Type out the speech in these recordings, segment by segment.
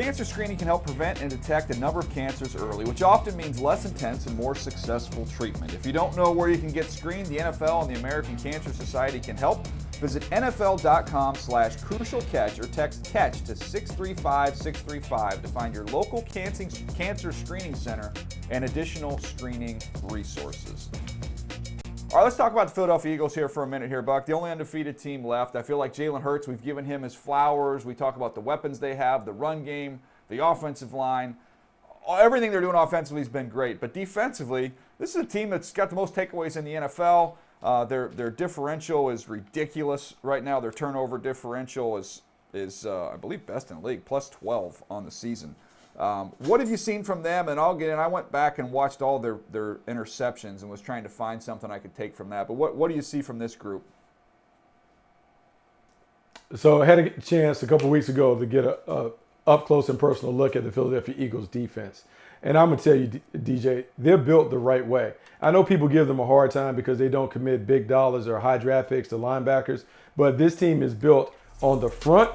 Cancer screening can help prevent and detect a number of cancers early, which often means less intense and more successful treatment. If you don't know where you can get screened, the NFL and the American Cancer Society can help. Visit NFL.com/crucial-catch or text CATCH to 635-635 to find your local cancer screening center and additional screening resources. All right, let's talk about the Philadelphia Eagles here for a minute here, Buck. The only undefeated team left. I feel like Jalen Hurts, we've given him his flowers. We talk about the weapons they have, the run game, the offensive line. Everything they're doing offensively has been great. But defensively, this is a team that's got the most takeaways in the NFL. Their differential is ridiculous right now. Their turnover differential is I believe, best in the league, plus 12 on the season. What have you seen from them? And I went back and watched all their interceptions and was trying to find something I could take from that. But what do you see from this group? So I had a chance a couple weeks ago to get a up close and personal look at the Philadelphia Eagles defense. And I'm going to tell you, DJ, they're built the right way. I know people give them a hard time because they don't commit big dollars or high draft picks to linebackers, but this team is built on the front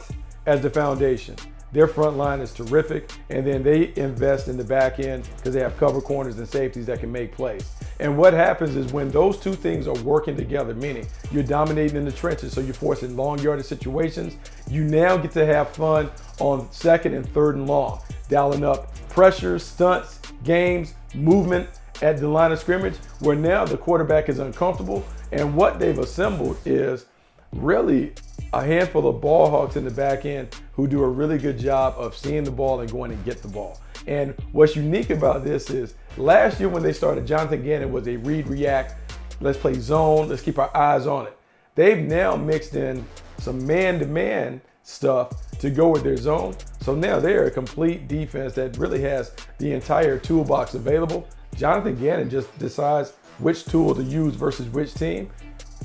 as the foundation. Their front line is terrific, and then they invest in the back end because they have cover corners and safeties that can make plays. And what happens is when those two things are working together, meaning you're dominating in the trenches, so you're forcing long yardage situations, you now get to have fun on second and third and long, dialing up pressure, stunts, games, movement at the line of scrimmage, where now the quarterback is uncomfortable. And what they've assembled is really a handful of ball hawks in the back end who do a really good job of seeing the ball and going and get the ball. And what's unique about this is last year when they started, Jonathan Gannon was a read, react, let's play zone, let's keep our eyes on it. They've now mixed in some man-to-man stuff to go with their zone. So now they're a complete defense that really has the entire toolbox available. Jonathan Gannon just decides which tool to use versus which team.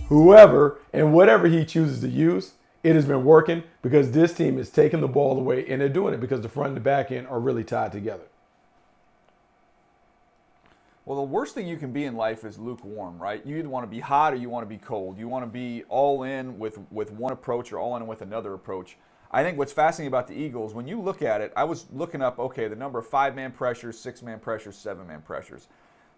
Whoever and whatever he chooses to use, it has been working because this team is taking the ball away, and they're doing it because the front and the back end are really tied together. Well, the worst thing you can be in life is lukewarm, right? You either want to be hot or you want to be cold. You want to be all in with one approach or all in with another approach. I think what's fascinating about the Eagles, when you look at it, I was looking up, okay, the number of 5-man pressures, 6-man pressures, 7-man pressures.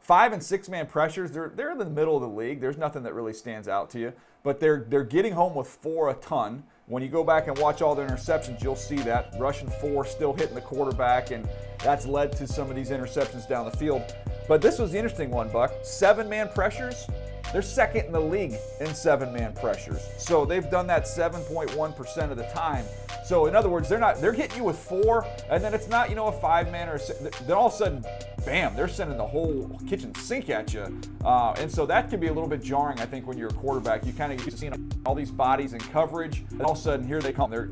5- and 6-man pressures, they're in the middle of the league. There's nothing that really stands out to you. But they're getting home with 4 a ton. When you go back and watch all their interceptions, you'll see that. Rushing 4, still hitting the quarterback, and that's led to some of these interceptions down the field. But this was the interesting one, Buck. 7-man pressures, they're second in the league in 7-man pressures. So they've done that 7.1% of the time. So in other words, they're hitting you with 4, and then it's not, a 5-man or then all of a sudden, bam, they're sending the whole kitchen sink at you. And so that can be a little bit jarring, I think, when you're a quarterback. You kind of get seeing all these bodies in coverage, and all of a sudden here they come. They're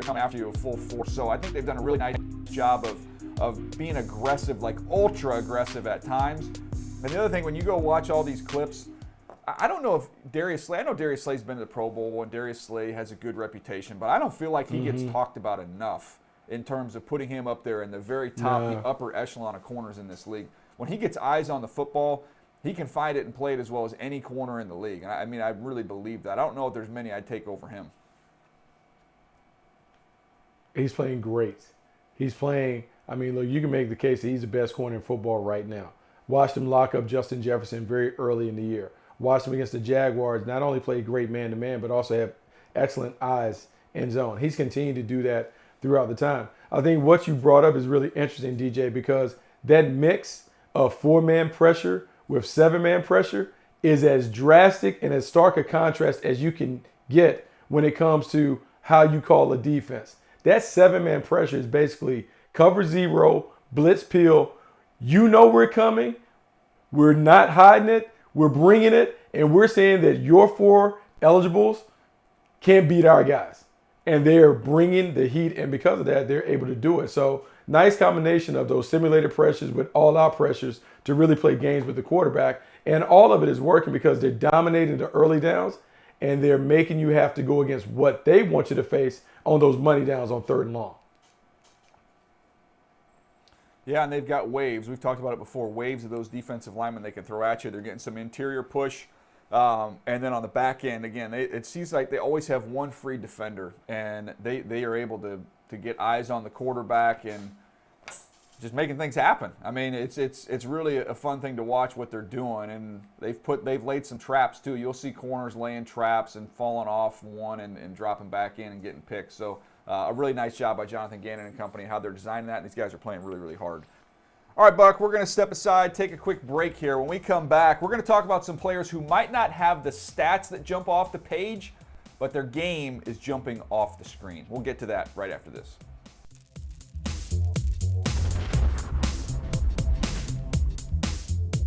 coming after you with full force. So I think they've done a really nice job of being aggressive, like ultra aggressive at times. And the other thing, when you go watch all these clips, I don't know if Darius Slay, I know Darius Slay's been to the Pro Bowl and Darius Slay has a good reputation, but I don't feel like he gets talked about enough in terms of putting him up there in the very top, the upper echelon of corners in this league. When he gets eyes on the football, he can find it and play it as well as any corner in the league. And I really believe that. I don't know if there's many I'd take over him. He's playing great. He's playing, look, you can make the case that he's the best corner in football right now. Watched him lock up Justin Jefferson very early in the year. Watched him against the Jaguars, not only play great man-to-man, but also have excellent eyes in zone. He's continued to do that throughout the time. I think what you brought up is really interesting, DJ, because that mix of 4-man pressure with 7-man pressure is as drastic and as stark a contrast as you can get when it comes to how you call a defense. That 7-man pressure is basically cover 0, blitz peel. You know we're coming. We're not hiding it. We're bringing it, and we're saying that your 4 eligibles can't beat our guys. And they're bringing the heat, and because of that, they're able to do it. So nice combination of those simulated pressures with all-out pressures to really play games with the quarterback. And all of it is working because they're dominating the early downs, and they're making you have to go against what they want you to face on those money downs on 3rd and long. Yeah, and they've got waves. We've talked about it before. Waves of those defensive linemen they can throw at you. They're getting some interior push. And then on the back end, again, it seems like they always have one free defender, and they are able to get eyes on the quarterback and just making things happen. I mean, it's really a fun thing to watch what they're doing, and they've laid some traps too. You'll see corners laying traps and falling off one and dropping back in and getting picked. So a really nice job by Jonathan Gannon and company, how they're designing that. And these guys are playing really, really hard. All right, Buck, we're going to step aside, take a quick break here. When we come back, we're going to talk about some players who might not have the stats that jump off the page, but their game is jumping off the screen. We'll get to that right after this.